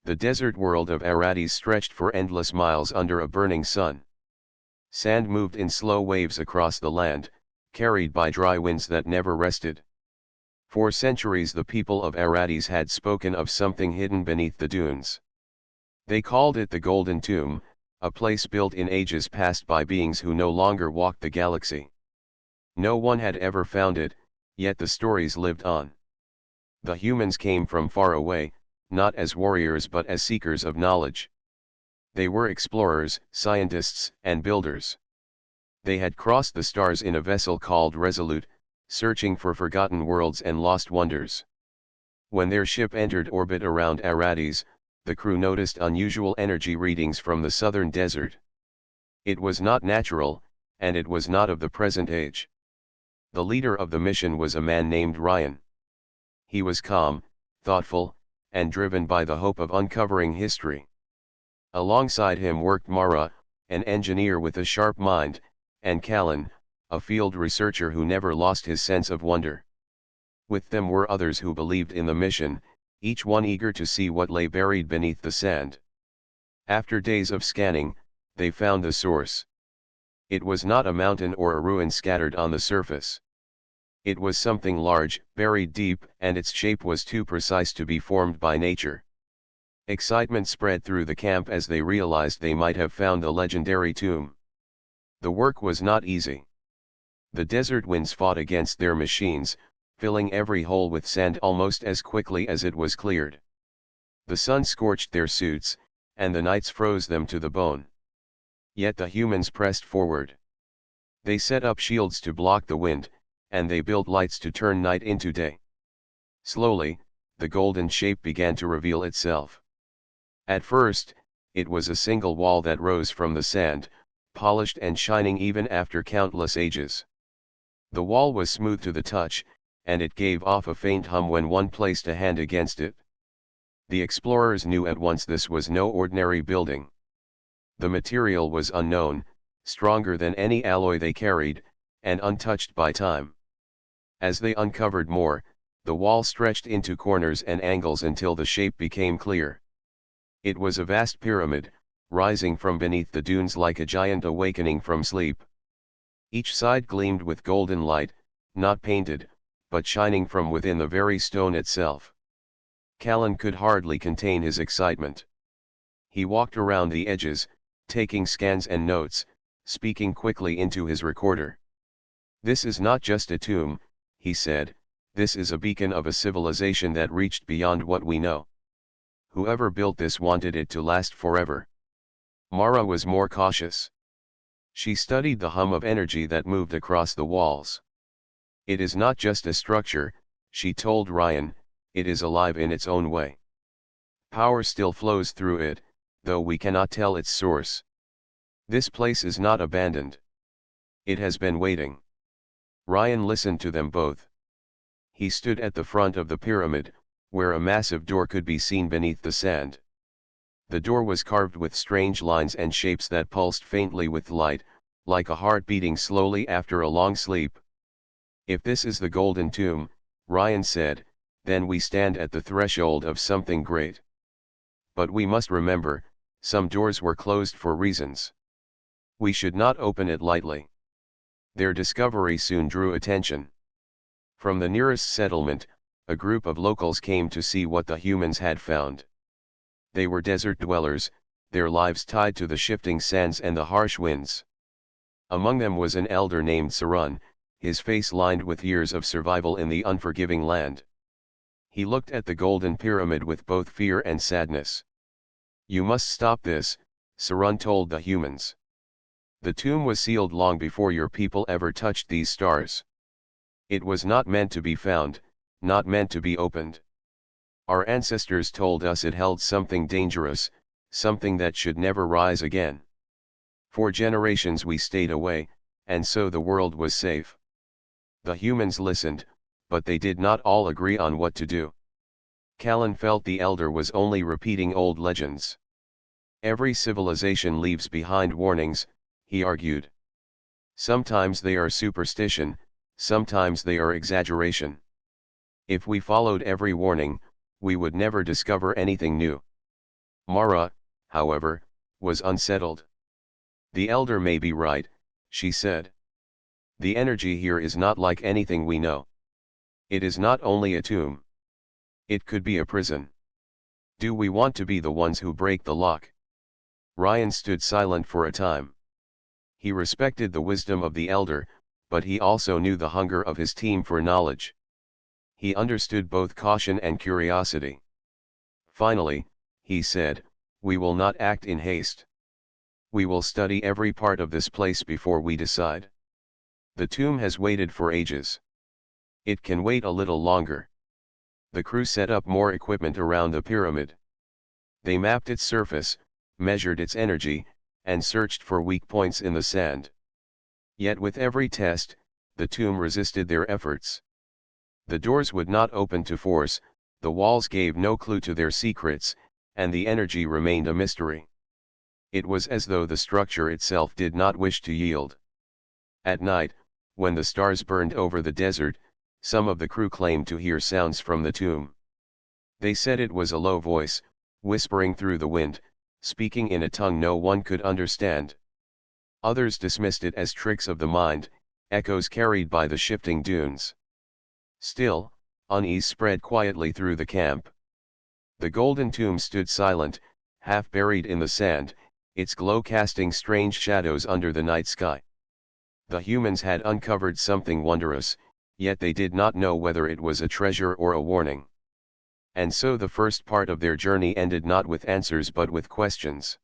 The desert world of Arates stretched for endless miles under a burning sun. Sand moved in slow waves across the land, carried by dry winds that never rested. For centuries the people of Arates had spoken of something hidden beneath the dunes. They called it the Golden Tomb, a place built in ages past by beings who no longer walked the galaxy. No one had ever found it, yet the stories lived on. The humans came from far away, not as warriors but as seekers of knowledge. They were explorers, scientists, and builders. They had crossed the stars in a vessel called Resolute, searching for forgotten worlds and lost wonders. When their ship entered orbit around Arates, the crew noticed unusual energy readings from the southern desert. It was not natural, and it was not of the present age. The leader of the mission was a man named Ryan. He was calm, thoughtful, and driven by the hope of uncovering history. Alongside him worked Mara, an engineer with a sharp mind, and Callan, a field researcher who never lost his sense of wonder. With them were others who believed in the mission, each one eager to see what lay buried beneath the sand. After days of scanning, they found the source. It was not a mountain or a ruin scattered on the surface. It was something large, buried deep, and its shape was too precise to be formed by nature. Excitement spread through the camp as they realized they might have found the legendary tomb. The work was not easy. The desert winds fought against their machines, filling every hole with sand almost as quickly as it was cleared. The sun scorched their suits, and the nights froze them to the bone. Yet the humans pressed forward. They set up shields to block the wind, and they built lights to turn night into day. Slowly, the golden shape began to reveal itself. At first, it was a single wall that rose from the sand, polished and shining even after countless ages. The wall was smooth to the touch, and it gave off a faint hum when one placed a hand against it. The explorers knew at once this was no ordinary building. The material was unknown, stronger than any alloy they carried, and untouched by time. As they uncovered more, the wall stretched into corners and angles until the shape became clear. It was a vast pyramid, rising from beneath the dunes like a giant awakening from sleep. Each side gleamed with golden light, not painted, but shining from within the very stone itself. Callan could hardly contain his excitement. He walked around the edges, taking scans and notes, speaking quickly into his recorder. "This is not just a tomb," he said, "this is a beacon of a civilization that reached beyond what we know. Whoever built this wanted it to last forever." Mara was more cautious. She studied the hum of energy that moved across the walls. "It is not just a structure," she told Ryan, "it is alive in its own way. Power still flows through it, though we cannot tell its source. This place is not abandoned. It has been waiting." Ryan listened to them both. He stood at the front of the pyramid, where a massive door could be seen beneath the sand. The door was carved with strange lines and shapes that pulsed faintly with light, like a heart beating slowly after a long sleep. "If this is the Golden Tomb," Ryan said, "then we stand at the threshold of something great. But we must remember, some doors were closed for reasons. We should not open it lightly." Their discovery soon drew attention. From the nearest settlement, a group of locals came to see what the humans had found. They were desert dwellers, their lives tied to the shifting sands and the harsh winds. Among them was an elder named Sarun, his face lined with years of survival in the unforgiving land. He looked at the golden pyramid with both fear and sadness. "You must stop this," Sarun told the humans. "The tomb was sealed long before your people ever touched these stars. It was not meant to be found, not meant to be opened. Our ancestors told us it held something dangerous, something that should never rise again. For generations we stayed away, and so the world was safe." The humans listened, but they did not all agree on what to do. Callan felt the elder was only repeating old legends. "Every civilization leaves behind warnings," he argued. "Sometimes they are superstition, sometimes they are exaggeration. If we followed every warning, we would never discover anything new. Mara, however, was unsettled. The elder may be right, she said. The energy here is not like anything we know. It is not only a tomb. It could be a prison. Do we want to be the ones who break the lock? Ryan stood silent for a time. He respected the wisdom of the elder, but he also knew the hunger of his team for knowledge. He understood both caution and curiosity. Finally, he said, "We will not act in haste. We will study every part of this place before we decide. The tomb has waited for ages. It can wait a little longer." The crew set up more equipment around the pyramid. They mapped its surface, measured its energy, and searched for weak points in the sand. Yet with every test, the tomb resisted their efforts. The doors would not open to force, the walls gave no clue to their secrets, and the energy remained a mystery. It was as though the structure itself did not wish to yield. At night, when the stars burned over the desert, some of the crew claimed to hear sounds from the tomb. They said it was a low voice, whispering through the wind, speaking in a tongue no one could understand. Others dismissed it as tricks of the mind, echoes carried by the shifting dunes. Still, unease spread quietly through the camp. The golden tomb stood silent, half buried in the sand, its glow casting strange shadows under the night sky. The humans had uncovered something wondrous, yet they did not know whether it was a treasure or a warning. And so the first part of their journey ended not with answers but with questions.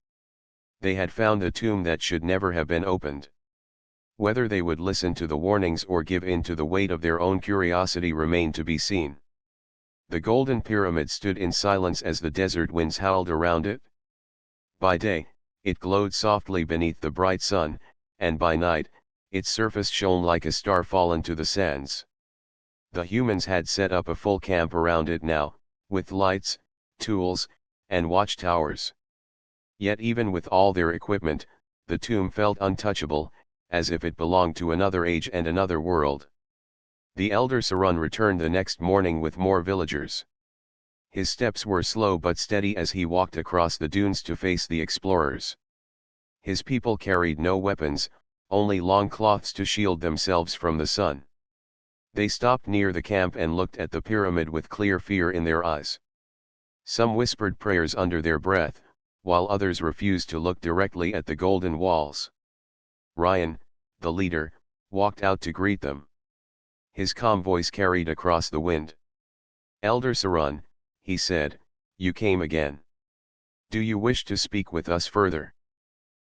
They had found the tomb that should never have been opened. Whether they would listen to the warnings or give in to the weight of their own curiosity remained to be seen. The golden pyramid stood in silence as the desert winds howled around it. By day, it glowed softly beneath the bright sun, and by night, its surface shone like a star fallen to the sands. The humans had set up a full camp around it now, with lights, tools, and watchtowers. Yet even with all their equipment, the tomb felt untouchable, as if it belonged to another age and another world. The elder Sarun returned the next morning with more villagers. His steps were slow but steady as he walked across the dunes to face the explorers. His people carried no weapons, only long cloths to shield themselves from the sun. They stopped near the camp and looked at the pyramid with clear fear in their eyes. Some whispered prayers under their breath, while others refused to look directly at the golden walls. Ryan, the leader, walked out to greet them. His calm voice carried across the wind. "Elder Sarun," he said, "you came again. Do you wish to speak with us further?"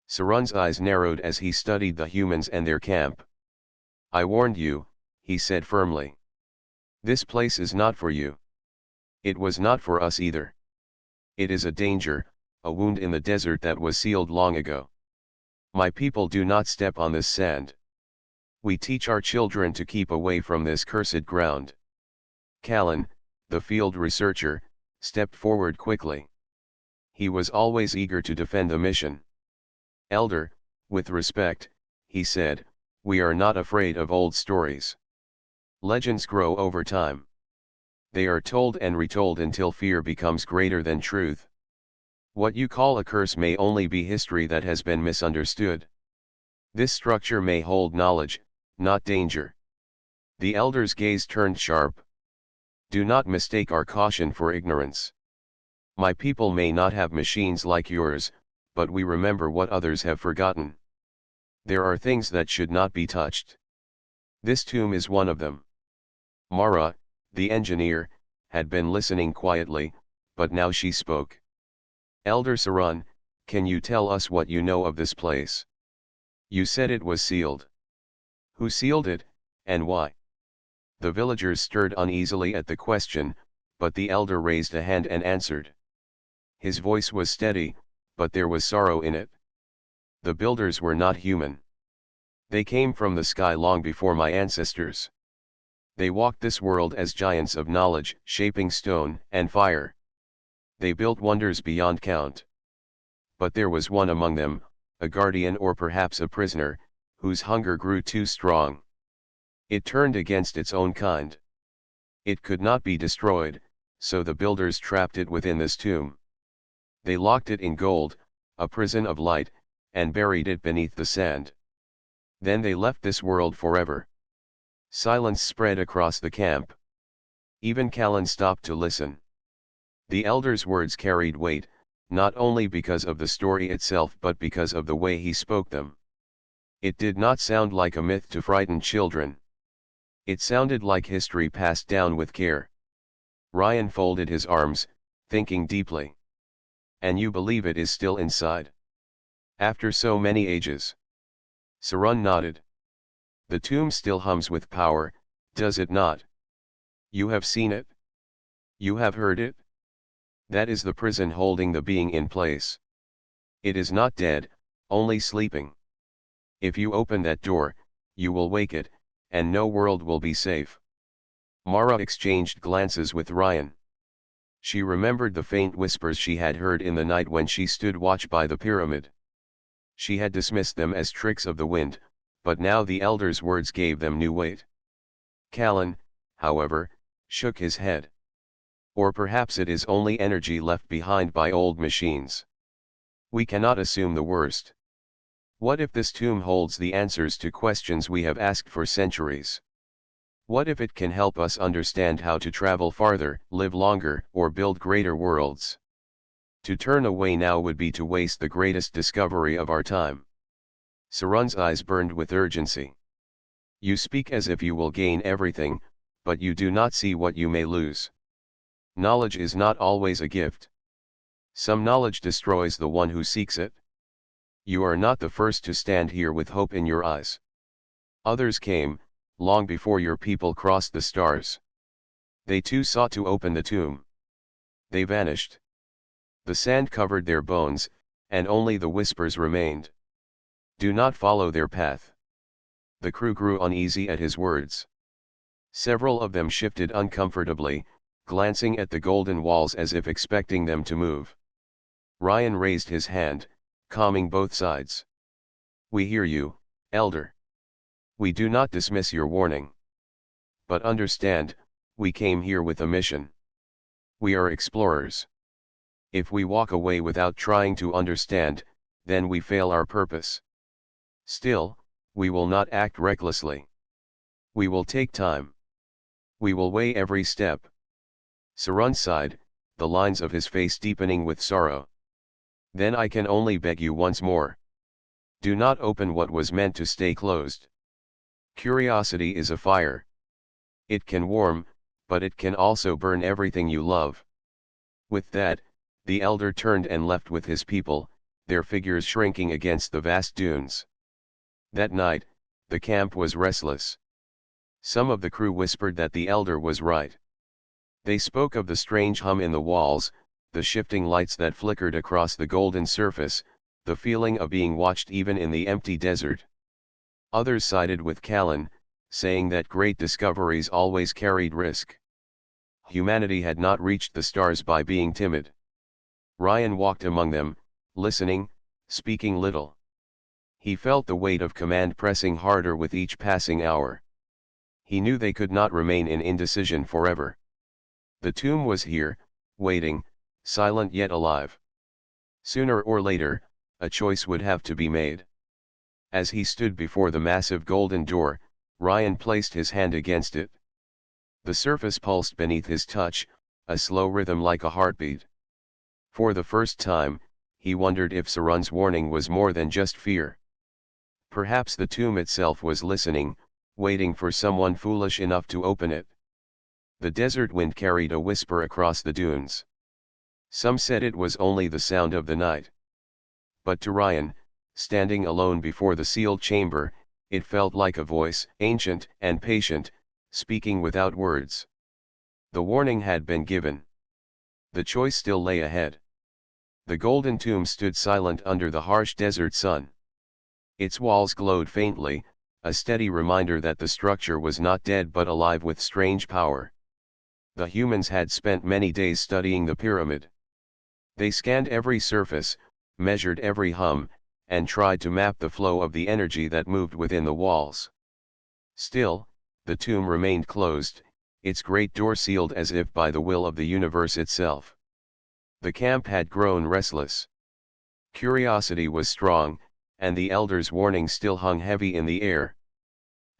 Sarun's eyes narrowed as he studied the humans and their camp. "I warned you," he said firmly. "This place is not for you. It was not for us either. It is a danger, a wound in the desert that was sealed long ago. My people do not step on this sand. We teach our children to keep away from this cursed ground." Callan, the field researcher, stepped forward quickly. He was always eager to defend the mission. "Elder, with respect," he said, "we are not afraid of old stories. Legends grow over time. They are told and retold until fear becomes greater than truth. What you call a curse may only be history that has been misunderstood. This structure may hold knowledge, not danger." The elder's gaze turned sharp. "Do not mistake our caution for ignorance. My people may not have machines like yours, but we remember what others have forgotten. There are things that should not be touched. This tomb is one of them." Mara, the engineer, had been listening quietly, but now she spoke. "Elder Sarun, can you tell us what you know of this place? You said it was sealed. Who sealed it, and why?" The villagers stirred uneasily at the question, but the elder raised a hand and answered. His voice was steady, but there was sorrow in it. "The builders were not human. They came from the sky long before my ancestors. They walked this world as giants of knowledge, shaping stone and fire. They built wonders beyond count. But there was one among them, a guardian or perhaps a prisoner, whose hunger grew too strong. It turned against its own kind. It could not be destroyed, so the builders trapped it within this tomb. They locked it in gold, a prison of light, and buried it beneath the sand. Then they left this world forever. Silence spread across the camp. Even Callan stopped to listen. The elder's words carried weight, not only because of the story itself but because of the way he spoke them. It did not sound like a myth to frighten children. It sounded like history passed down with care. Ryan folded his arms, thinking deeply. And you believe it is still inside? After so many ages? Sarun nodded. The tomb still hums with power, does it not? You have seen it? You have heard it? That is the prison holding the being in place. It is not dead, only sleeping. If you open that door, you will wake it, and no world will be safe. Mara exchanged glances with Ryan. She remembered the faint whispers she had heard in the night when she stood watch by the pyramid. She had dismissed them as tricks of the wind, but now the elder's words gave them new weight. Callan, however, shook his head. Or perhaps it is only energy left behind by old machines. We cannot assume the worst. What if this tomb holds the answers to questions we have asked for centuries? What if it can help us understand how to travel farther, live longer, or build greater worlds? To turn away now would be to waste the greatest discovery of our time. Sarun's eyes burned with urgency. You speak as if you will gain everything, but you do not see what you may lose. Knowledge is not always a gift. Some knowledge destroys the one who seeks it. You are not the first to stand here with hope in your eyes. Others came, long before your people crossed the stars. They too sought to open the tomb. They vanished. The sand covered their bones, and only the whispers remained. Do not follow their path. The crew grew uneasy at his words. Several of them shifted uncomfortably, glancing at the golden walls as if expecting them to move. Ryan raised his hand, calming both sides. We hear you, Elder. We do not dismiss your warning. But understand, we came here with a mission. We are explorers. If we walk away without trying to understand, then we fail our purpose. Still, we will not act recklessly. We will take time. We will weigh every step. Sarun sighed, the lines of his face deepening with sorrow. Then I can only beg you once more. Do not open what was meant to stay closed. Curiosity is a fire. It can warm, but it can also burn everything you love. With that, the elder turned and left with his people, their figures shrinking against the vast dunes. That night, the camp was restless. Some of the crew whispered that the elder was right. They spoke of the strange hum in the walls, the shifting lights that flickered across the golden surface, the feeling of being watched even in the empty desert. Others sided with Callan, saying that great discoveries always carried risk. Humanity had not reached the stars by being timid. Ryan walked among them, listening, speaking little. He felt the weight of command pressing harder with each passing hour. He knew they could not remain in indecision forever. The tomb was here, waiting, silent yet alive. Sooner or later, a choice would have to be made. As he stood before the massive golden door, Ryan placed his hand against it. The surface pulsed beneath his touch, a slow rhythm like a heartbeat. For the first time, he wondered if Sarun's warning was more than just fear. Perhaps the tomb itself was listening, waiting for someone foolish enough to open it. The desert wind carried a whisper across the dunes. Some said it was only the sound of the night. But to Ryan, standing alone before the sealed chamber, it felt like a voice, ancient and patient, speaking without words. The warning had been given. The choice still lay ahead. The golden tomb stood silent under the harsh desert sun. Its walls glowed faintly, a steady reminder that the structure was not dead but alive with strange power. The humans had spent many days studying the pyramid. They scanned every surface, measured every hum, and tried to map the flow of the energy that moved within the walls. Still, the tomb remained closed, its great door sealed as if by the will of the universe itself. The camp had grown restless. Curiosity was strong, and the elder's warning still hung heavy in the air.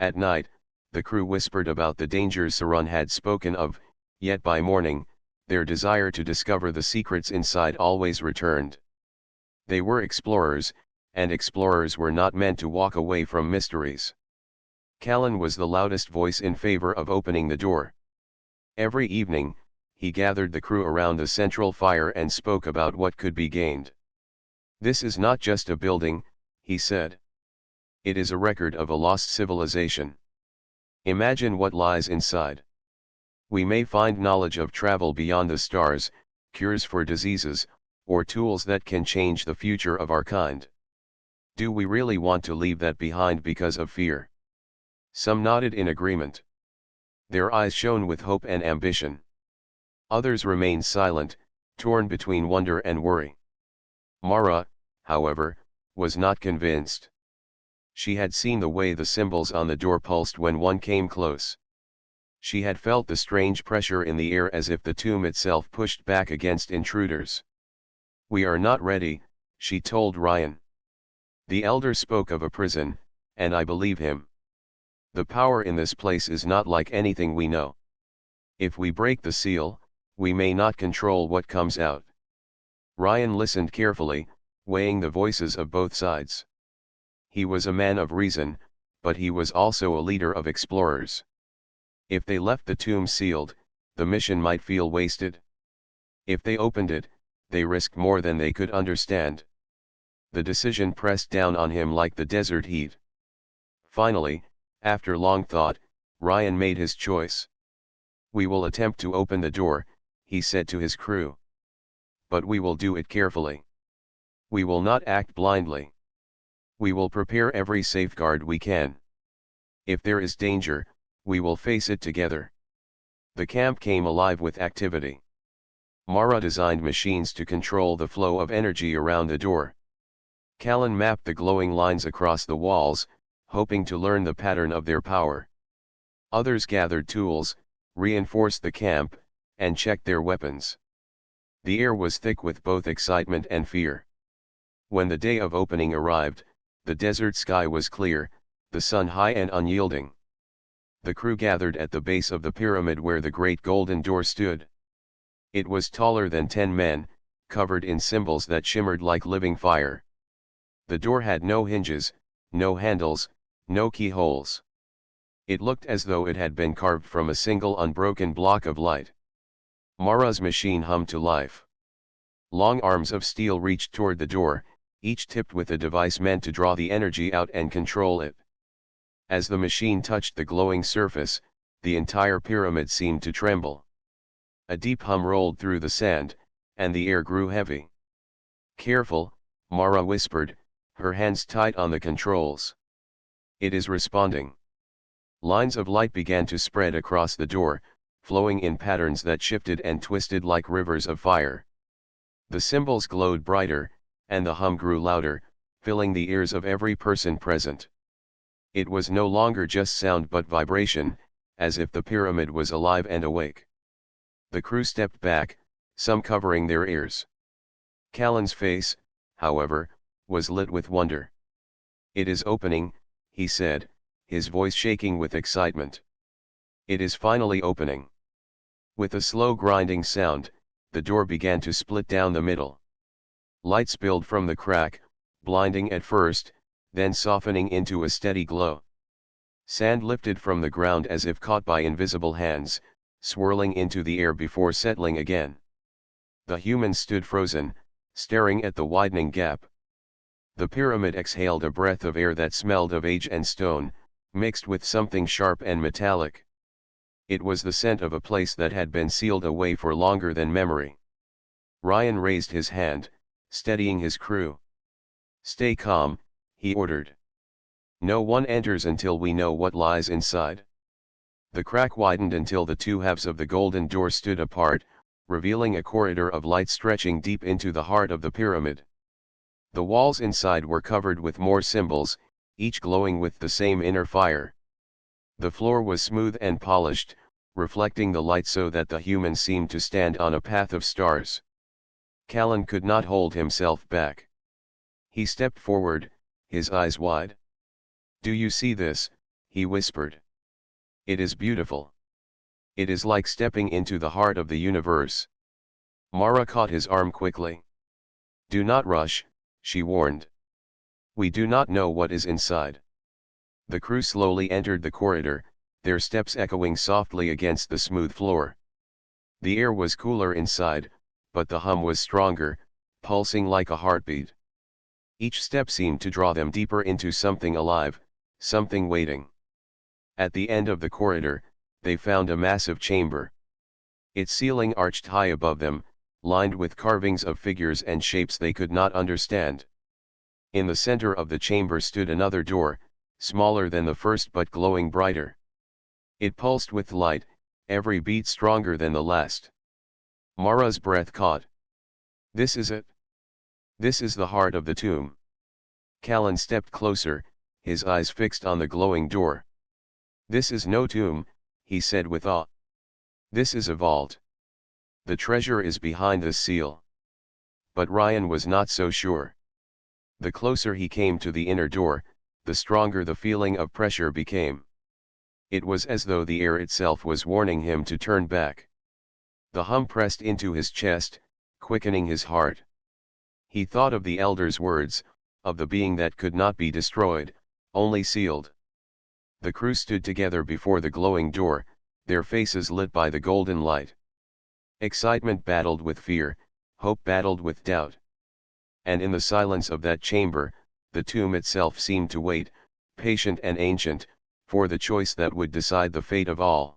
At night, the crew whispered about the dangers Sarun had spoken of, yet by morning, their desire to discover the secrets inside always returned. They were explorers, and explorers were not meant to walk away from mysteries. Callan was the loudest voice in favor of opening the door. Every evening, he gathered the crew around the central fire and spoke about what could be gained. "This is not just a building," he said. "It is a record of a lost civilization. Imagine what lies inside. We may find knowledge of travel beyond the stars, cures for diseases, or tools that can change the future of our kind. Do we really want to leave that behind because of fear?" Some nodded in agreement. Their eyes shone with hope and ambition. Others remained silent, torn between wonder and worry. Mara, however, was not convinced. She had seen the way the symbols on the door pulsed when one came close. She had felt the strange pressure in the air as if the tomb itself pushed back against intruders. "We are not ready," she told Ryan. The elder spoke of a prison, and I believe him. The power in this place is not like anything we know. If we break the seal, we may not control what comes out. Ryan listened carefully, weighing the voices of both sides. He was a man of reason, but he was also a leader of explorers. If they left the tomb sealed, the mission might feel wasted. If they opened it, they risked more than they could understand. The decision pressed down on him like the desert heat. Finally, after long thought, Ryan made his choice. "We will attempt to open the door," he said to his crew. "But we will do it carefully. We will not act blindly. We will prepare every safeguard we can. If there is danger, we will face it together." The camp came alive with activity. Mara designed machines to control the flow of energy around the door. Callan mapped the glowing lines across the walls, hoping to learn the pattern of their power. Others gathered tools, reinforced the camp, and checked their weapons. The air was thick with both excitement and fear. When the day of opening arrived, the desert sky was clear, the sun high and unyielding. The crew gathered at the base of the pyramid where the great golden door stood. It was taller than 10 men, covered in symbols that shimmered like living fire. The door had no hinges, no handles, no keyholes. It looked as though it had been carved from a single unbroken block of light. Mara's machine hummed to life. Long arms of steel reached toward the door, each tipped with a device meant to draw the energy out and control it. As the machine touched the glowing surface, the entire pyramid seemed to tremble. A deep hum rolled through the sand, and the air grew heavy. "Careful," Mara whispered, her hands tight on the controls. "It is responding." Lines of light began to spread across the door, flowing in patterns that shifted and twisted like rivers of fire. The symbols glowed brighter, and the hum grew louder, filling the ears of every person present. It was no longer just sound but vibration, as if the pyramid was alive and awake. The crew stepped back, some covering their ears. Callan's face, however, was lit with wonder. "It is opening," he said, his voice shaking with excitement. "It is finally opening." With a slow grinding sound, the door began to split down the middle. Light spilled from the crack, blinding at first, then softening into a steady glow. Sand lifted from the ground as if caught by invisible hands, swirling into the air before settling again. The humans stood frozen, staring at the widening gap. The pyramid exhaled a breath of air that smelled of age and stone, mixed with something sharp and metallic. It was the scent of a place that had been sealed away for longer than memory. Ryan raised his hand, steadying his crew. "Stay calm," he ordered. "No one enters until we know what lies inside." The crack widened until the two halves of the golden door stood apart, revealing a corridor of light stretching deep into the heart of the pyramid. The walls inside were covered with more symbols, each glowing with the same inner fire. The floor was smooth and polished, reflecting the light so that the humans seemed to stand on a path of stars. Callan could not hold himself back. He stepped forward, his eyes wide. "Do you see this?" he whispered. "It is beautiful. It is like stepping into the heart of the universe." Mara caught his arm quickly. "Do not rush," she warned. "We do not know what is inside." The crew slowly entered the corridor, their steps echoing softly against the smooth floor. The air was cooler inside, but the hum was stronger, pulsing like a heartbeat. Each step seemed to draw them deeper into something alive, something waiting. At the end of the corridor, they found a massive chamber. Its ceiling arched high above them, lined with carvings of figures and shapes they could not understand. In the center of the chamber stood another door, smaller than the first but glowing brighter. It pulsed with light, every beat stronger than the last. Mara's breath caught. "This is it. This is the heart of the tomb." Callan stepped closer, his eyes fixed on the glowing door. "This is no tomb," he said with awe. "This is a vault. The treasure is behind this seal." But Ryan was not so sure. The closer he came to the inner door, the stronger the feeling of pressure became. It was as though the air itself was warning him to turn back. The hum pressed into his chest, quickening his heart. He thought of the elder's words, of the being that could not be destroyed, only sealed. The crew stood together before the glowing door, their faces lit by the golden light. Excitement battled with fear, hope battled with doubt. And in the silence of that chamber, the tomb itself seemed to wait, patient and ancient, for the choice that would decide the fate of all.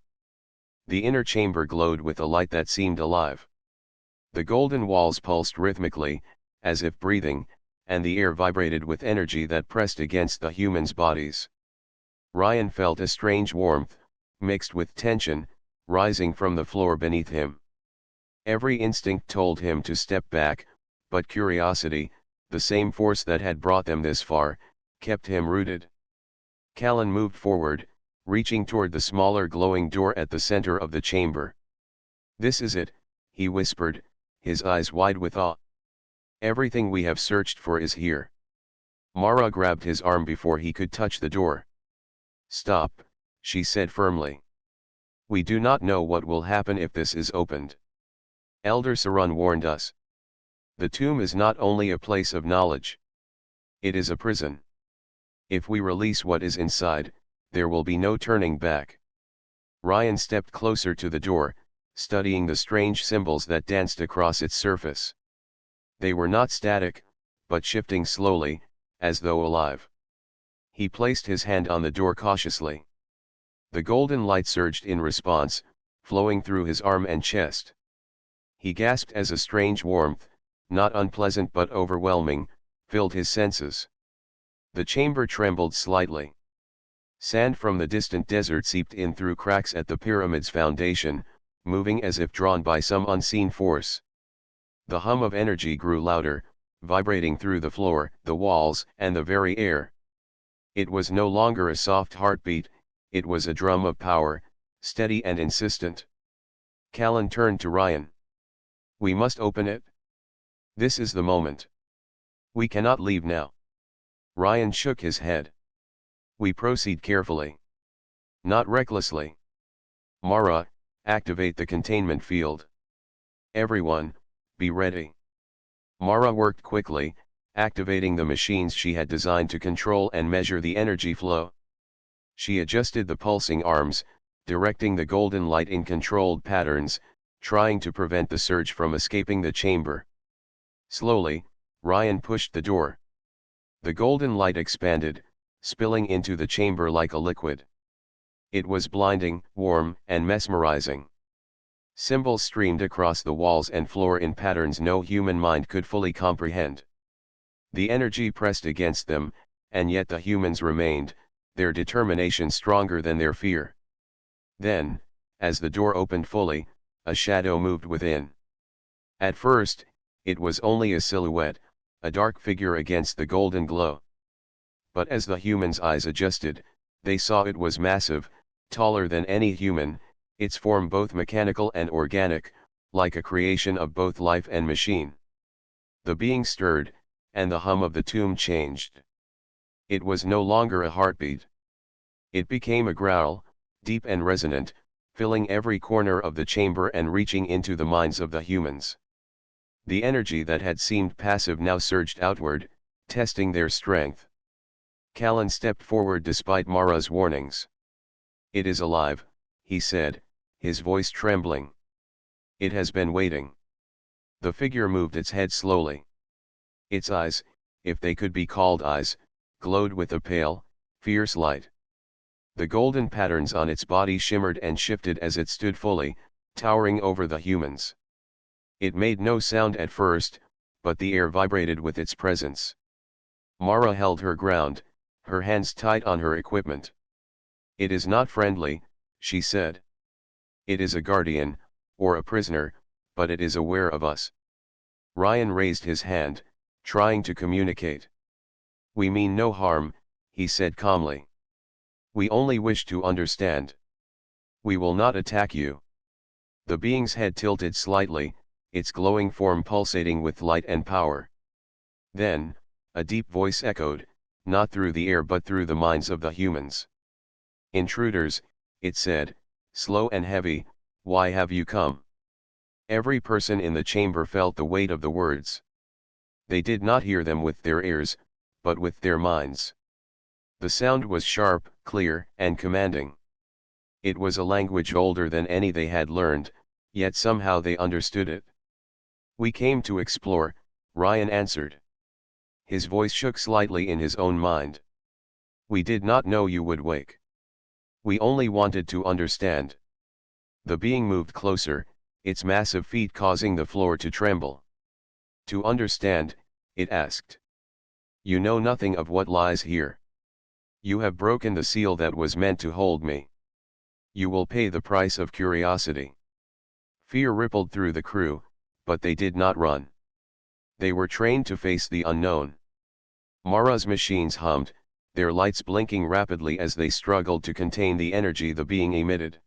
The inner chamber glowed with a light that seemed alive. The golden walls pulsed rhythmically, as if breathing, and the air vibrated with energy that pressed against the humans' bodies. Ryan felt a strange warmth, mixed with tension, rising from the floor beneath him. Every instinct told him to step back, but curiosity, the same force that had brought them this far, kept him rooted. Callan moved forward, reaching toward the smaller glowing door at the center of the chamber. "This is it," he whispered, his eyes wide with awe. "Everything we have searched for is here." Mara grabbed his arm before he could touch the door. "Stop," she said firmly. "We do not know what will happen if this is opened. Elder Sarun warned us. The tomb is not only a place of knowledge. It is a prison. If we release what is inside, there will be no turning back." Ryan stepped closer to the door, studying the strange symbols that danced across its surface. They were not static, but shifting slowly, as though alive. He placed his hand on the door cautiously. The golden light surged in response, flowing through his arm and chest. He gasped as a strange warmth, not unpleasant but overwhelming, filled his senses. The chamber trembled slightly. Sand from the distant desert seeped in through cracks at the pyramid's foundation, moving as if drawn by some unseen force. The hum of energy grew louder, vibrating through the floor, the walls, and the very air. It was no longer a soft heartbeat, it was a drum of power, steady and insistent. Callan turned to Ryan. "We must open it. This is the moment. We cannot leave now." Ryan shook his head. "We proceed carefully. Not recklessly. Mara, activate the containment field. Everyone, be ready." Mara worked quickly, activating the machines she had designed to control and measure the energy flow. She adjusted the pulsing arms, directing the golden light in controlled patterns, trying to prevent the surge from escaping the chamber. Slowly, Ryan pushed the door. The golden light expanded, spilling into the chamber like a liquid. It was blinding, warm, and mesmerizing. Symbols streamed across the walls and floor in patterns no human mind could fully comprehend. The energy pressed against them, and yet the humans remained, their determination stronger than their fear. Then, as the door opened fully, a shadow moved within. At first, it was only a silhouette, a dark figure against the golden glow. But as the humans' eyes adjusted, they saw it was massive, taller than any human, its form both mechanical and organic, like a creation of both life and machine. The being stirred, and the hum of the tomb changed. It was no longer a heartbeat. It became a growl, deep and resonant, filling every corner of the chamber and reaching into the minds of the humans. The energy that had seemed passive now surged outward, testing their strength. Callan stepped forward despite Mara's warnings. "It is alive," he said, his voice trembling. "It has been waiting." The figure moved its head slowly. Its eyes, if they could be called eyes, glowed with a pale, fierce light. The golden patterns on its body shimmered and shifted as it stood fully, towering over the humans. It made no sound at first, but the air vibrated with its presence. Mara held her ground, her hands tight on her equipment. "It is not friendly," she said. "It is a guardian, or a prisoner, but it is aware of us." Ryan raised his hand, trying to communicate. "We mean no harm," he said calmly. "We only wish to understand. We will not attack you." The being's head tilted slightly, its glowing form pulsating with light and power. Then, a deep voice echoed, not through the air but through the minds of the humans. "Intruders," it said, slow and heavy, "why have you come?" Every person in the chamber felt the weight of the words. They did not hear them with their ears, but with their minds. The sound was sharp, clear, and commanding. It was a language older than any they had learned, yet somehow they understood it. "We came to explore," Ryan answered. His voice shook slightly in his own mind. "We did not know you would wake. We only wanted to understand." The being moved closer, its massive feet causing the floor to tremble. "To understand," it asked. "You know nothing of what lies here. You have broken the seal that was meant to hold me. You will pay the price of curiosity." Fear rippled through the crew, but they did not run. They were trained to face the unknown. Mara's machines hummed, their lights blinking rapidly as they struggled to contain the energy the being emitted.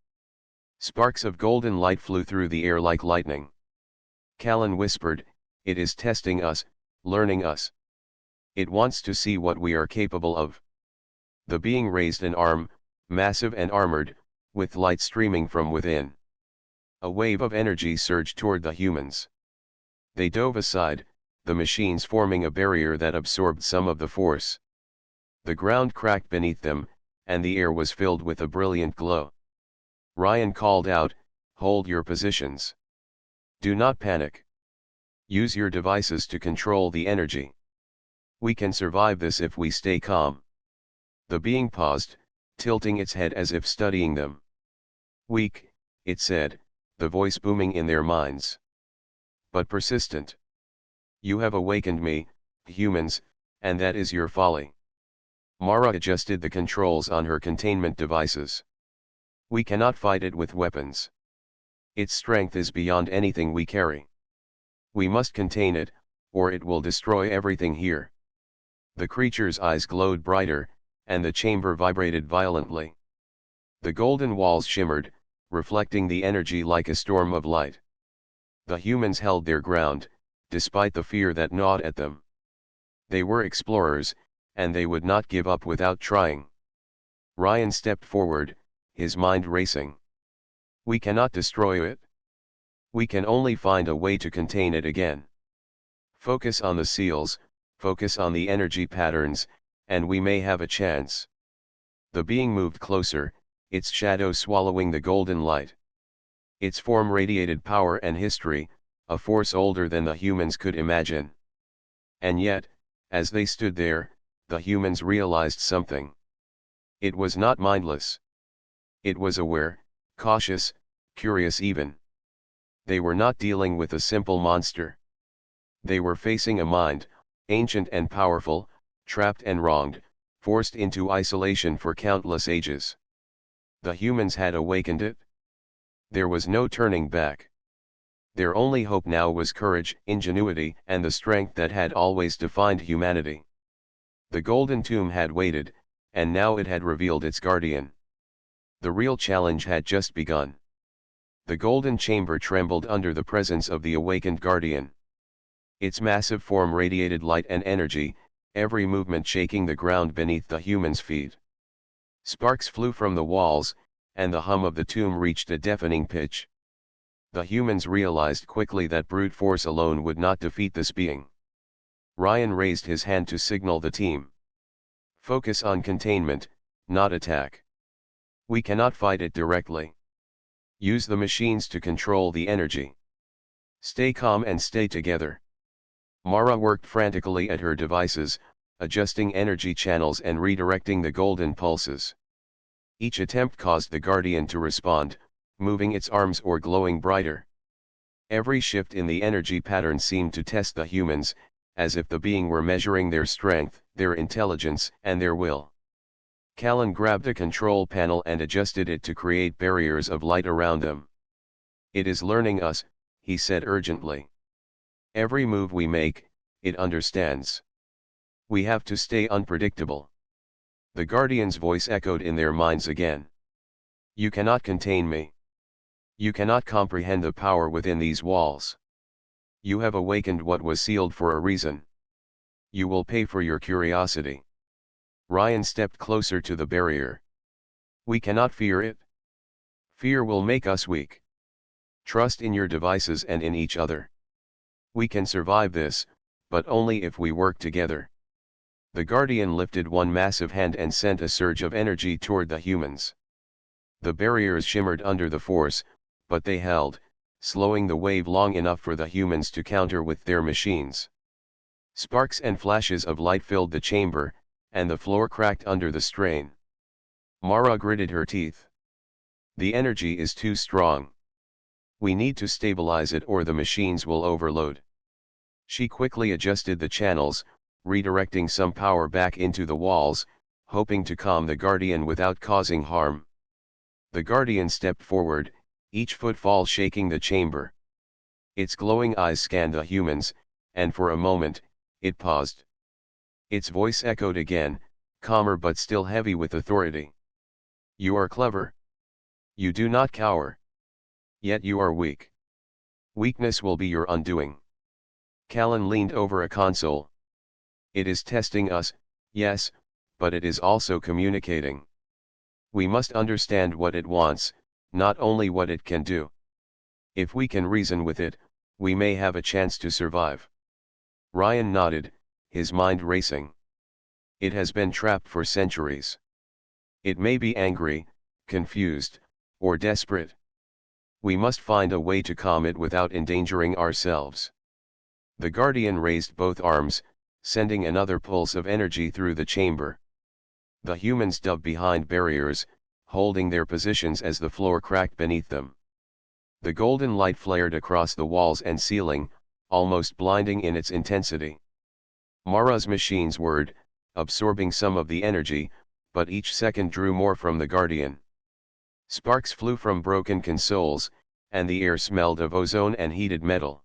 Sparks of golden light flew through the air like lightning. Callan whispered, "It is testing us, learning us. It wants to see what we are capable of." The being raised an arm, massive and armored, with light streaming from within. A wave of energy surged toward the humans. They dove aside, the machines forming a barrier that absorbed some of the force. The ground cracked beneath them, and the air was filled with a brilliant glow. Ryan called out, "Hold your positions. Do not panic. Use your devices to control the energy. We can survive this if we stay calm." The being paused, tilting its head as if studying them. "Weak," it said, the voice booming in their minds. "But persistent. You have awakened me, humans, and that is your folly." Mara adjusted the controls on her containment devices. "We cannot fight it with weapons. Its strength is beyond anything we carry. We must contain it, or it will destroy everything here." The creature's eyes glowed brighter, and the chamber vibrated violently. The golden walls shimmered, reflecting the energy like a storm of light. The humans held their ground, despite the fear that gnawed at them. They were explorers, and they would not give up without trying. Ryan stepped forward, his mind racing. "We cannot destroy it. We can only find a way to contain it again. Focus on the seals, focus on the energy patterns, and we may have a chance." The being moved closer, its shadow swallowing the golden light. Its form radiated power and history, a force older than the humans could imagine. And yet, as they stood there, the humans realized something. It was not mindless. It was aware, cautious, curious even. They were not dealing with a simple monster. They were facing a mind, ancient and powerful, trapped and wronged, forced into isolation for countless ages. The humans had awakened it. There was no turning back. Their only hope now was courage, ingenuity, and the strength that had always defined humanity. The golden tomb had waited, and now it had revealed its guardian. The real challenge had just begun. The golden chamber trembled under the presence of the awakened guardian. Its massive form radiated light and energy, every movement shaking the ground beneath the human's feet. Sparks flew from the walls, and the hum of the tomb reached a deafening pitch. The humans realized quickly that brute force alone would not defeat this being. Ryan raised his hand to signal the team. Focus on containment, not attack. We cannot fight it directly. Use the machines to control the energy. Stay calm and stay together. Mara worked frantically at her devices, adjusting energy channels and redirecting the golden pulses. Each attempt caused the Guardian to respond, moving its arms or glowing brighter. Every shift in the energy pattern seemed to test the humans, as if the being were measuring their strength, their intelligence, and their will. Callan grabbed a control panel and adjusted it to create barriers of light around them. "It is learning us," he said urgently. "Every move we make, it understands. We have to stay unpredictable." The Guardian's voice echoed in their minds again. "You cannot contain me. You cannot comprehend the power within these walls. You have awakened what was sealed for a reason. You will pay for your curiosity." Ryan stepped closer to the barrier. "We cannot fear it. Fear will make us weak. Trust in your devices and in each other. We can survive this, but only if we work together." The Guardian lifted one massive hand and sent a surge of energy toward the humans. The barriers shimmered under the force, but they held, slowing the wave long enough for the humans to counter with their machines. Sparks and flashes of light filled the chamber, and the floor cracked under the strain. Mara gritted her teeth. "The energy is too strong. We need to stabilize it or the machines will overload." She quickly adjusted the channels, redirecting some power back into the walls, hoping to calm the Guardian without causing harm. The Guardian stepped forward, each footfall shaking the chamber. Its glowing eyes scanned the humans, and for a moment, it paused. Its voice echoed again, calmer but still heavy with authority. "You are clever. You do not cower. Yet you are weak. Weakness will be your undoing." Callan leaned over a console. "It is testing us, yes, but it is also communicating. We must understand what it wants, not only what it can do. If we can reason with it, we may have a chance to survive." Ryan nodded, his mind racing. "It has been trapped for centuries. It may be angry, confused, or desperate. We must find a way to calm it without endangering ourselves." The Guardian raised both arms, sending another pulse of energy through the chamber. The humans dove behind barriers, holding their positions as the floor cracked beneath them. The golden light flared across the walls and ceiling, almost blinding in its intensity. Mara's machines whirred, absorbing some of the energy, but each second drew more from the Guardian. Sparks flew from broken consoles, and the air smelled of ozone and heated metal.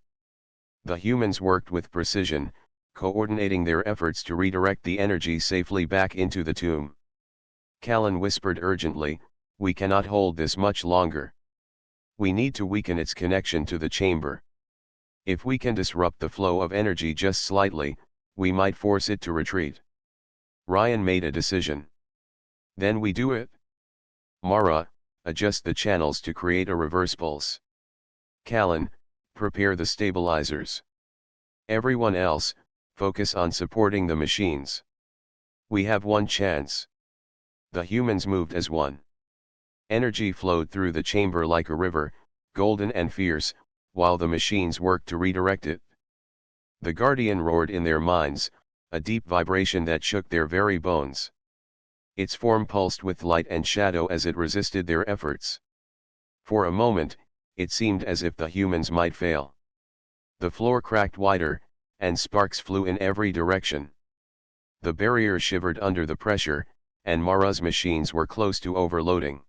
The humans worked with precision, coordinating their efforts to redirect the energy safely back into the tomb. Callan whispered urgently, "We cannot hold this much longer. We need to weaken its connection to the chamber. If we can disrupt the flow of energy just slightly, we might force it to retreat." Ryan made a decision. "Then we do it. Mara, adjust the channels to create a reverse pulse. Callan, prepare the stabilizers. Everyone else, focus on supporting the machines. We have one chance." The humans moved as one. Energy flowed through the chamber like a river, golden and fierce, while the machines worked to redirect it. The Guardian roared in their minds, a deep vibration that shook their very bones. Its form pulsed with light and shadow as it resisted their efforts. For a moment, it seemed as if the humans might fail. The floor cracked wider, and sparks flew in every direction. The barrier shivered under the pressure, and Mara's machines were close to overloading.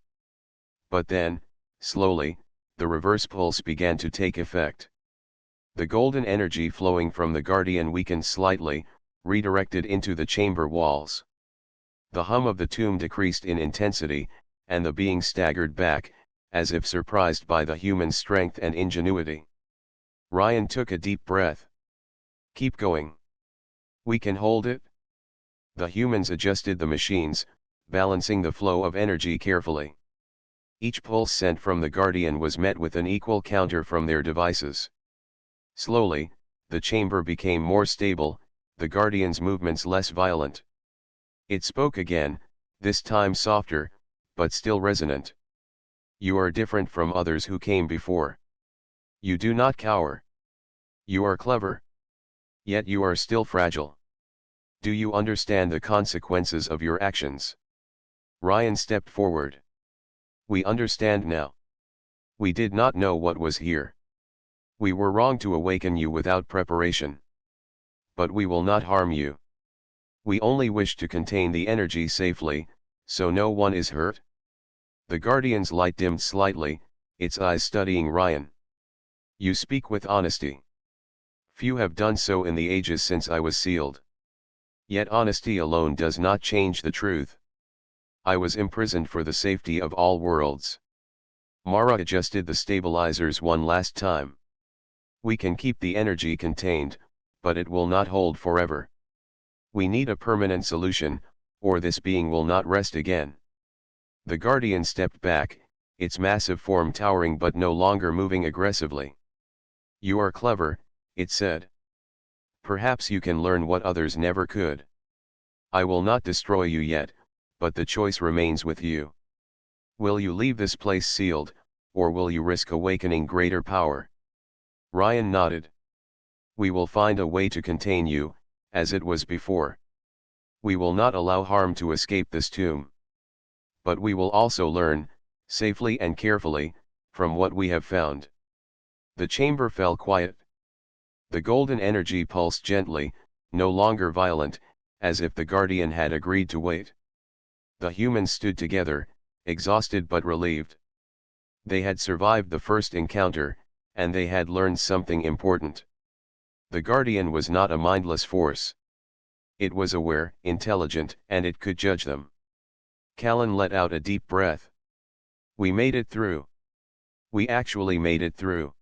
But then, slowly, the reverse pulse began to take effect. The golden energy flowing from the Guardian weakened slightly, redirected into the chamber walls. The hum of the tomb decreased in intensity, and the being staggered back, as if surprised by the human strength and ingenuity. Ryan took a deep breath. Keep going. We can hold it. The humans adjusted the machines, balancing the flow of energy carefully. Each pulse sent from the Guardian was met with an equal counter from their devices. Slowly, the chamber became more stable, the Guardian's movements less violent. It spoke again, this time softer, but still resonant. You are different from others who came before. You do not cower. You are clever. Yet you are still fragile. Do you understand the consequences of your actions? Ryan stepped forward. We understand now. We did not know what was here. We were wrong to awaken you without preparation. But we will not harm you. We only wish to contain the energy safely, so no one is hurt. The Guardian's light dimmed slightly, its eyes studying Ryan. You speak with honesty. Few have done so in the ages since I was sealed. Yet honesty alone does not change the truth. I was imprisoned for the safety of all worlds. Mara adjusted the stabilizers one last time. We can keep the energy contained, but it will not hold forever. We need a permanent solution, or this being will not rest again. The Guardian stepped back, its massive form towering but no longer moving aggressively. You are clever, it said. Perhaps you can learn what others never could. I will not destroy you yet, but the choice remains with you. Will you leave this place sealed, or will you risk awakening greater power? Ryan nodded. We will find a way to contain you, as it was before. We will not allow harm to escape this tomb. But we will also learn, safely and carefully, from what we have found. The chamber fell quiet. The golden energy pulsed gently, no longer violent, as if the Guardian had agreed to wait. The humans stood together, exhausted but relieved. They had survived the first encounter, and they had learned something important. The Guardian was not a mindless force. It was aware, intelligent, and it could judge them. Callan let out a deep breath. We made it through. We actually made it through.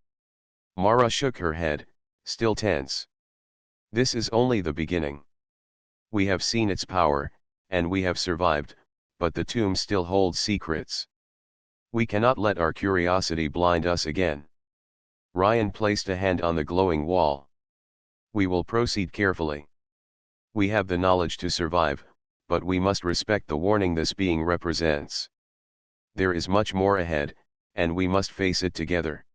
Mara shook her head, still tense. This is only the beginning. We have seen its power, and we have survived, but the tomb still holds secrets. We cannot let our curiosity blind us again. Ryan placed a hand on the glowing wall. We will proceed carefully. We have the knowledge to survive, but we must respect the warning this being represents. There is much more ahead, and we must face it together.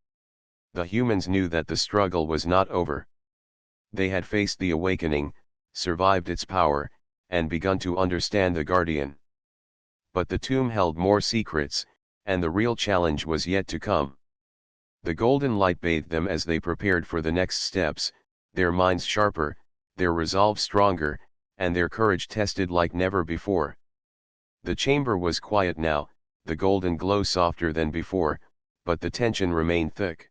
The humans knew that the struggle was not over. They had faced the awakening, survived its power, and begun to understand the Guardian. But the tomb held more secrets, and the real challenge was yet to come. The golden light bathed them as they prepared for the next steps, their minds sharper, their resolve stronger, and their courage tested like never before. The chamber was quiet now, the golden glow softer than before, but the tension remained thick.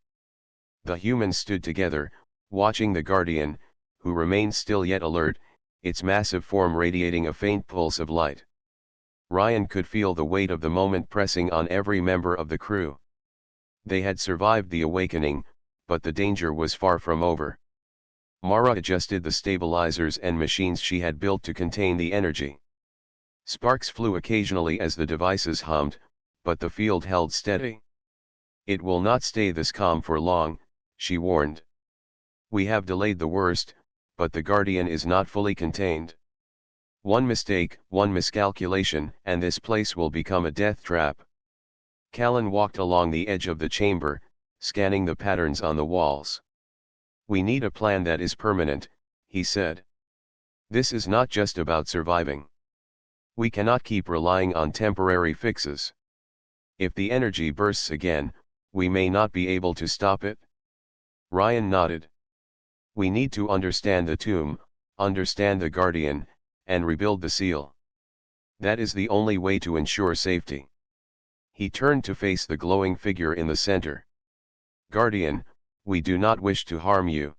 The humans stood together, watching the Guardian, who remained still yet alert, its massive form radiating a faint pulse of light. Ryan could feel the weight of the moment pressing on every member of the crew. They had survived the awakening, but the danger was far from over. Mara adjusted the stabilizers and machines she had built to contain the energy. Sparks flew occasionally as the devices hummed, but the field held steady. It will not stay this calm for long, she warned. We have delayed the worst, but the Guardian is not fully contained. One mistake, one miscalculation, and this place will become a death trap. Callan walked along the edge of the chamber, scanning the patterns on the walls. We need a plan that is permanent, he said. This is not just about surviving. We cannot keep relying on temporary fixes. If the energy bursts again, we may not be able to stop it. Ryan nodded. We need to understand the tomb, understand the Guardian, and rebuild the seal. That is the only way to ensure safety. He turned to face the glowing figure in the center. Guardian, we do not wish to harm you.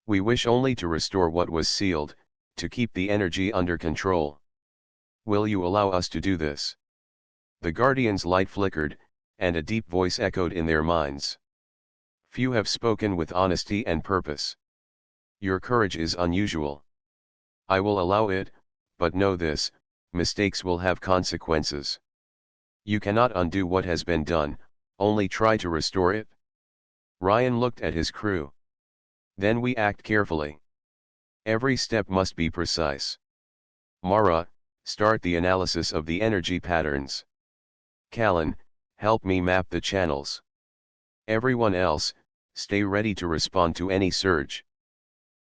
We wish only to restore what was sealed, to keep the energy under control. Will you allow us to do this? The Guardian's light flickered, and a deep voice echoed in their minds. Few have spoken with honesty and purpose. Your courage is unusual. I will allow it, but know this, mistakes will have consequences. You cannot undo what has been done, only try to restore it. Ryan looked at his crew. Then we act carefully. Every step must be precise. Mara, start the analysis of the energy patterns. Callan, help me map the channels. Everyone else, stay ready to respond to any surge.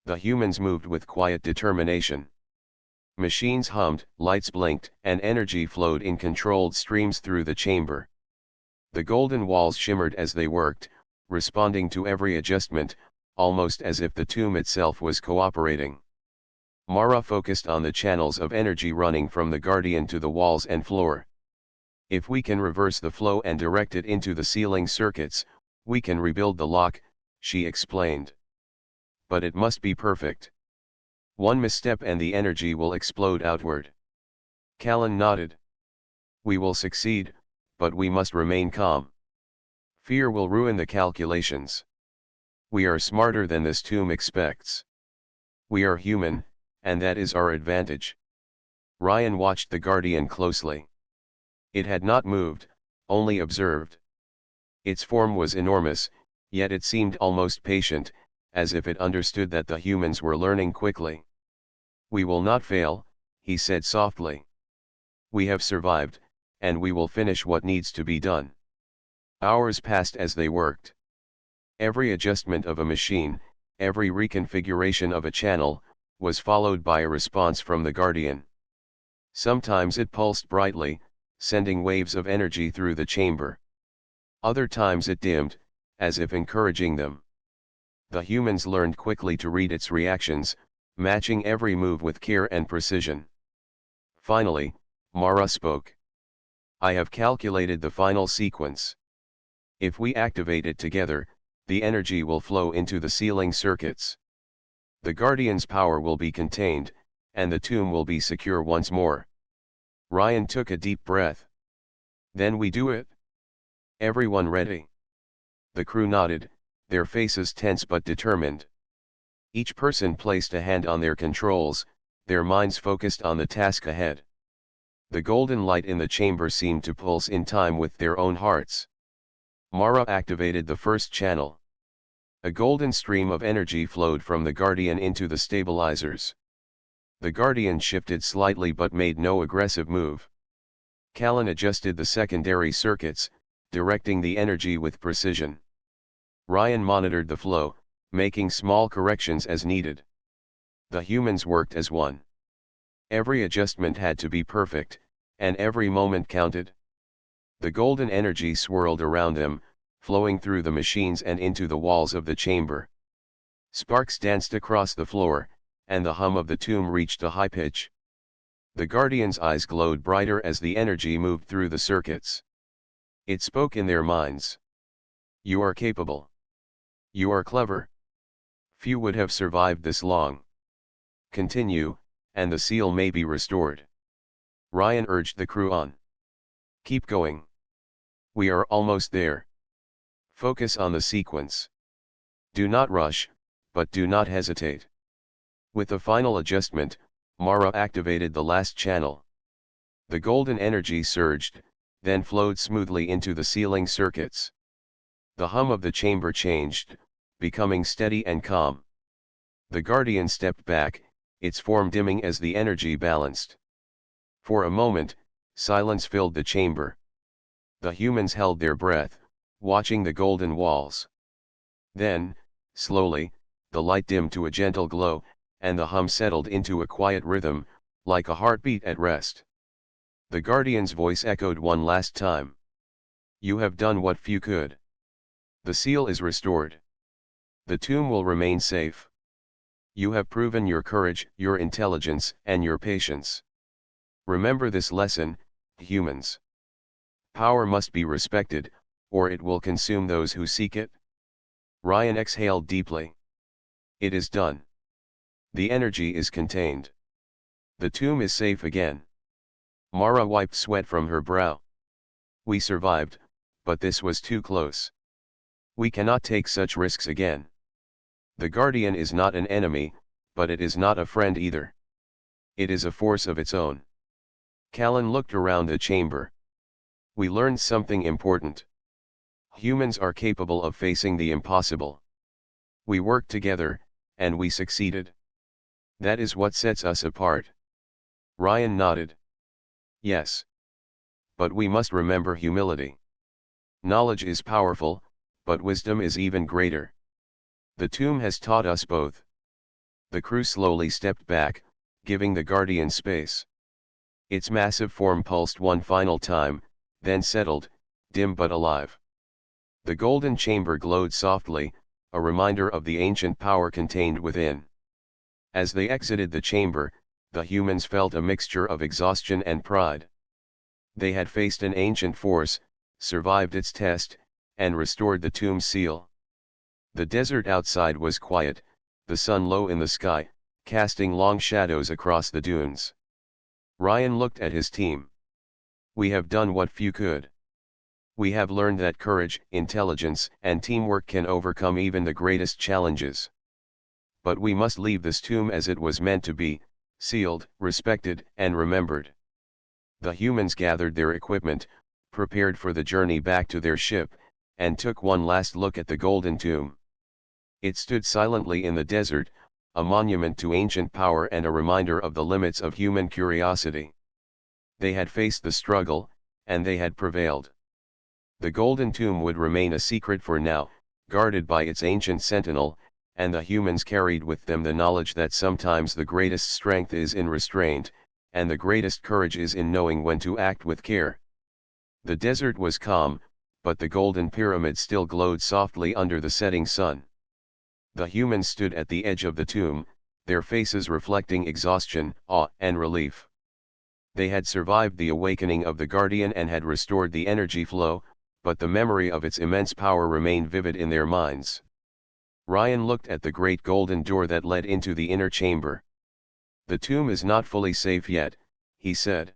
The humans moved with quiet determination. Machines hummed, lights blinked, and energy flowed in controlled streams through the chamber. The golden walls shimmered as they worked, responding to every adjustment, almost as if the tomb itself was cooperating. Mara focused on the channels of energy running from the Guardian to the walls and floor. If we can reverse the flow and direct it into the ceiling circuits, we can rebuild the lock, she explained. But it must be perfect. One misstep and the energy will explode outward. Callan nodded. We will succeed, but we must remain calm. Fear will ruin the calculations. We are smarter than this tomb expects. We are human, and that is our advantage. Ryan watched the Guardian closely. It had not moved, only observed. Its form was enormous, yet it seemed almost patient, as if it understood that the humans were learning quickly. We will not fail, he said softly. We have survived, and we will finish what needs to be done. Hours passed as they worked. Every adjustment of a machine, every reconfiguration of a channel, was followed by a response from the Guardian. Sometimes it pulsed brightly, sending waves of energy through the chamber. Other times it dimmed, as if encouraging them. The humans learned quickly to read its reactions, matching every move with care and precision. Finally, Mara spoke. I have calculated the final sequence. If we activate it together, the energy will flow into the ceiling circuits. The Guardian's power will be contained, and the tomb will be secure once more. Ryan took a deep breath. Then we do it? Everyone ready? The crew nodded, their faces tense but determined. Each person placed a hand on their controls, their minds focused on the task ahead. The golden light in the chamber seemed to pulse in time with their own hearts. Mara activated the first channel. A golden stream of energy flowed from the Guardian into the stabilizers. The Guardian shifted slightly but made no aggressive move. Callan adjusted the secondary circuits, directing the energy with precision. Ryan monitored the flow, making small corrections as needed. The humans worked as one. Every adjustment had to be perfect, and every moment counted. The golden energy swirled around them, flowing through the machines and into the walls of the chamber. Sparks danced across the floor, and the hum of the tomb reached a high pitch. The Guardian's eyes glowed brighter as the energy moved through the circuits. It spoke in their minds. You are capable. You are clever. Few would have survived this long. Continue, and the seal may be restored. Ryan urged the crew on. Keep going. We are almost there. Focus on the sequence. Do not rush, but do not hesitate. With the final adjustment, Mara activated the last channel. The golden energy surged, then flowed smoothly into the ceiling circuits. The hum of the chamber changed, becoming steady and calm. The Guardian stepped back, its form dimming as the energy balanced. For a moment, silence filled the chamber. The humans held their breath, watching the golden walls. Then, slowly, the light dimmed to a gentle glow, and the hum settled into a quiet rhythm, like a heartbeat at rest. The Guardian's voice echoed one last time. You have done what few could. The seal is restored. The tomb will remain safe. You have proven your courage, your intelligence, and your patience. Remember this lesson, humans. Power must be respected, or it will consume those who seek it. Ryan exhaled deeply. It is done. The energy is contained. The tomb is safe again. Mara wiped sweat from her brow. We survived, but this was too close. We cannot take such risks again. The Guardian is not an enemy, but it is not a friend either. It is a force of its own. Callan looked around the chamber. We learned something important. Humans are capable of facing the impossible. We worked together, and we succeeded. That is what sets us apart. Ryan nodded. Yes. But we must remember humility. Knowledge is powerful, but wisdom is even greater. The tomb has taught us both. The crew slowly stepped back, giving the Guardian space. Its massive form pulsed one final time, then settled, dim but alive. The golden chamber glowed softly, a reminder of the ancient power contained within. As they exited the chamber, the humans felt a mixture of exhaustion and pride. They had faced an ancient force, survived its test, and restored the tomb's seal. The desert outside was quiet, the sun low in the sky, casting long shadows across the dunes. Ryan looked at his team. We have done what few could. We have learned that courage, intelligence, and teamwork can overcome even the greatest challenges. But we must leave this tomb as it was meant to be, sealed, respected, and remembered. The humans gathered their equipment, prepared for the journey back to their ship, and took one last look at the golden tomb. It stood silently in the desert, a monument to ancient power and a reminder of the limits of human curiosity. They had faced the struggle, and they had prevailed. The golden tomb would remain a secret for now, guarded by its ancient sentinel, and the humans carried with them the knowledge that sometimes the greatest strength is in restraint, and the greatest courage is in knowing when to act with care. The desert was calm, but the golden pyramid still glowed softly under the setting sun. The humans stood at the edge of the tomb, their faces reflecting exhaustion, awe, and relief. They had survived the awakening of the Guardian and had restored the energy flow, but the memory of its immense power remained vivid in their minds. Ryan looked at the great golden door that led into the inner chamber. The tomb is not fully safe yet, he said.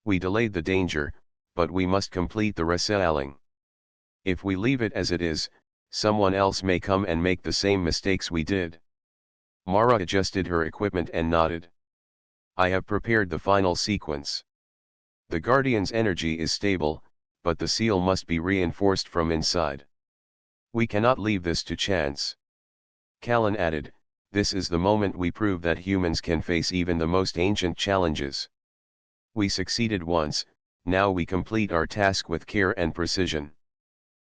We delayed the danger, but we must complete the resealing. If we leave it as it is, someone else may come and make the same mistakes we did. Mara adjusted her equipment and nodded. I have prepared the final sequence. The Guardian's energy is stable, but the seal must be reinforced from inside. We cannot leave this to chance. Callan added, this is the moment we prove that humans can face even the most ancient challenges. We succeeded once, now we complete our task with care and precision.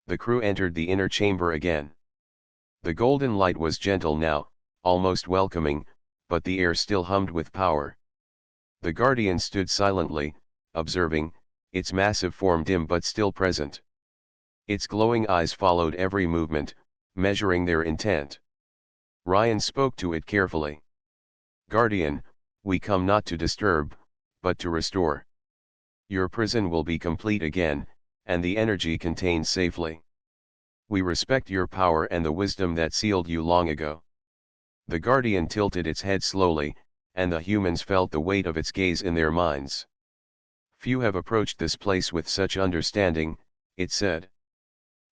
The crew entered the inner chamber again. The golden light was gentle now, almost welcoming, but the air still hummed with power. The Guardian stood silently, observing, its massive form dim but still present. Its glowing eyes followed every movement, measuring their intent. Ryan spoke to it carefully. Guardian, we come not to disturb, but to restore. Your prison will be complete again, and the energy contained safely. We respect your power and the wisdom that sealed you long ago. The Guardian tilted its head slowly, and the humans felt the weight of its gaze in their minds. Few have approached this place with such understanding, it said.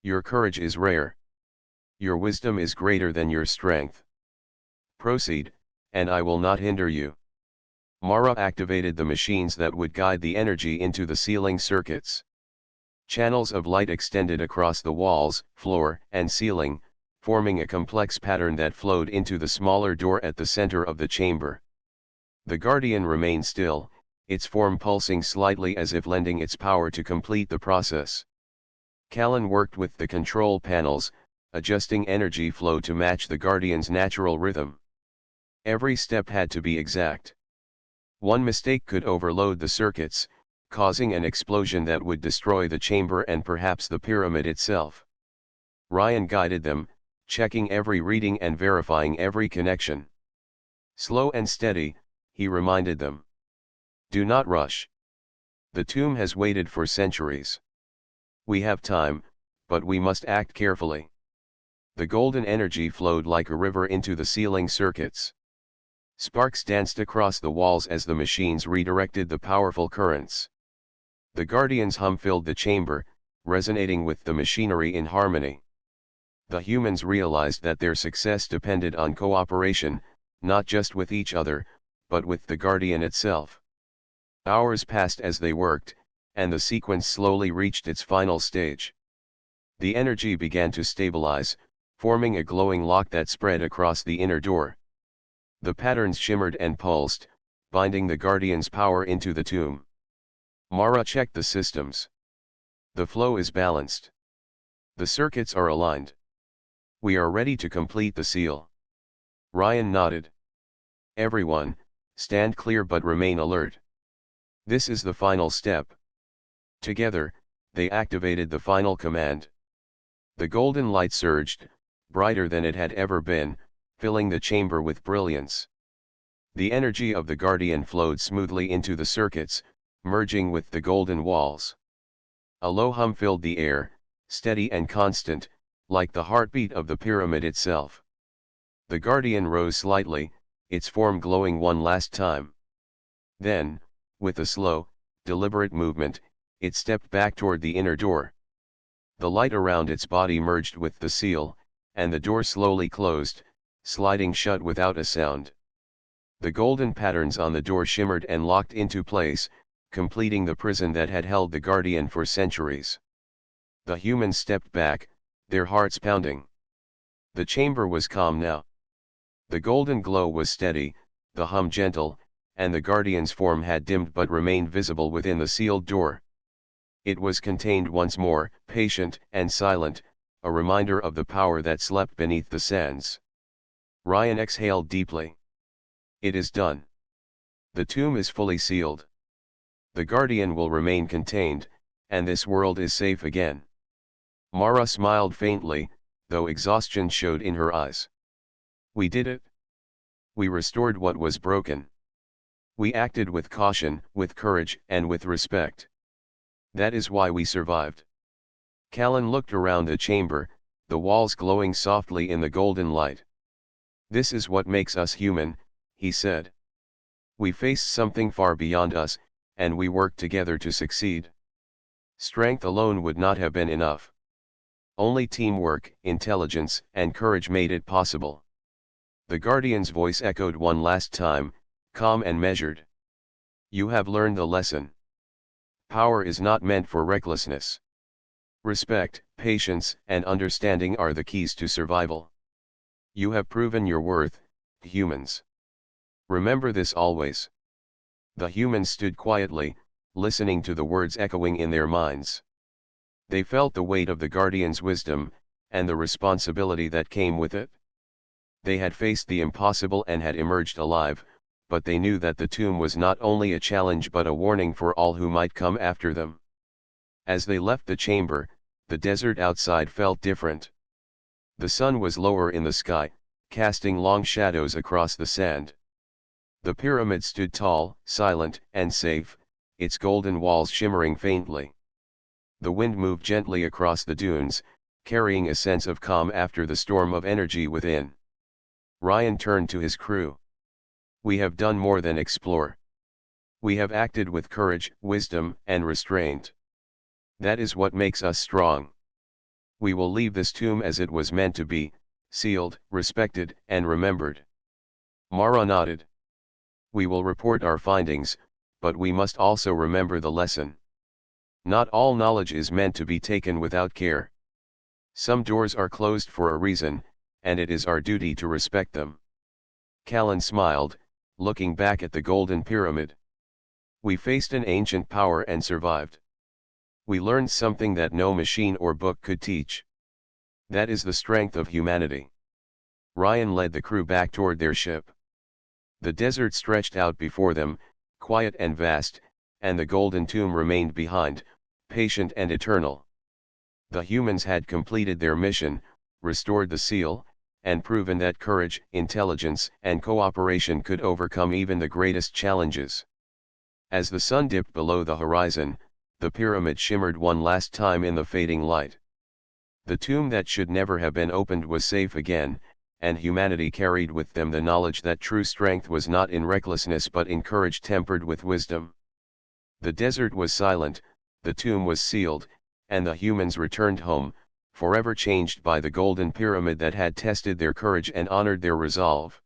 Your courage is rare. Your wisdom is greater than your strength. Proceed, and I will not hinder you. Mara activated the machines that would guide the energy into the sealing circuits. Channels of light extended across the walls, floor, and ceiling, forming a complex pattern that flowed into the smaller door at the center of the chamber. The Guardian remained still, its form pulsing slightly as if lending its power to complete the process. Callan worked with the control panels, adjusting energy flow to match the Guardian's natural rhythm. Every step had to be exact. One mistake could overload the circuits, causing an explosion that would destroy the chamber and perhaps the pyramid itself. Ryan guided them, checking every reading and verifying every connection. Slow and steady, he reminded them. Do not rush. The tomb has waited for centuries. We have time, but we must act carefully. The golden energy flowed like a river into the sealing circuits. Sparks danced across the walls as the machines redirected the powerful currents. The Guardian's hum filled the chamber, resonating with the machinery in harmony. The humans realized that their success depended on cooperation, not just with each other, but with the Guardian itself. Hours passed as they worked, and the sequence slowly reached its final stage. The energy began to stabilize, forming a glowing lock that spread across the inner door. The patterns shimmered and pulsed, binding the Guardian's power into the tomb. Mara checked the systems. The flow is balanced. The circuits are aligned. We are ready to complete the seal. Ryan nodded. Everyone, stand clear but remain alert. This is the final step. Together, they activated the final command. The golden light surged, brighter than it had ever been, filling the chamber with brilliance. The energy of the Guardian flowed smoothly into the circuits, merging with the golden walls. A low hum filled the air, steady and constant, like the heartbeat of the pyramid itself. The Guardian rose slightly, its form glowing one last time. Then, with a slow, deliberate movement, it stepped back toward the inner door. The light around its body merged with the seal, and the door slowly closed, sliding shut without a sound. The golden patterns on the door shimmered and locked into place, completing the prison that had held the Guardian for centuries. The humans stepped back, their hearts pounding. The chamber was calm now. The golden glow was steady, the hum gentle, and the Guardian's form had dimmed but remained visible within the sealed door. It was contained once more, patient and silent, a reminder of the power that slept beneath the sands. Ryan exhaled deeply. It is done. The tomb is fully sealed. The Guardian will remain contained, and this world is safe again. Mara smiled faintly, though exhaustion showed in her eyes. We did it. We restored what was broken. We acted with caution, with courage, and with respect. That is why we survived. Callan looked around the chamber, the walls glowing softly in the golden light. This is what makes us human, he said. We faced something far beyond us, and we worked together to succeed. Strength alone would not have been enough. Only teamwork, intelligence, and courage made it possible. The Guardian's voice echoed one last time, calm and measured. You have learned the lesson. Power is not meant for recklessness. Respect, patience, and understanding are the keys to survival. You have proven your worth, humans. Remember this always. The humans stood quietly, listening to the words echoing in their minds. They felt the weight of the Guardian's wisdom, and the responsibility that came with it. They had faced the impossible and had emerged alive, but they knew that the tomb was not only a challenge but a warning for all who might come after them. As they left the chamber, the desert outside felt different. The sun was lower in the sky, casting long shadows across the sand. The pyramid stood tall, silent, and safe, its golden walls shimmering faintly. The wind moved gently across the dunes, carrying a sense of calm after the storm of energy within. Ryan turned to his crew. We have done more than explore. We have acted with courage, wisdom, and restraint. That is what makes us strong. We will leave this tomb as it was meant to be, sealed, respected, and remembered. Mara nodded. We will report our findings, but we must also remember the lesson. Not all knowledge is meant to be taken without care. Some doors are closed for a reason, and it is our duty to respect them. Callan smiled, looking back at the golden pyramid. We faced an ancient power and survived. We learned something that no machine or book could teach. That is the strength of humanity. Ryan led the crew back toward their ship. The desert stretched out before them, quiet and vast, and the golden tomb remained behind, patient and eternal. The humans had completed their mission, restored the seal, and proven that courage, intelligence, and cooperation could overcome even the greatest challenges. As the sun dipped below the horizon, the pyramid shimmered one last time in the fading light. The tomb that should never have been opened was safe again, and humanity carried with them the knowledge that true strength was not in recklessness but in courage tempered with wisdom. The desert was silent, the tomb was sealed, and the humans returned home, forever changed by the golden pyramid that had tested their courage and honored their resolve.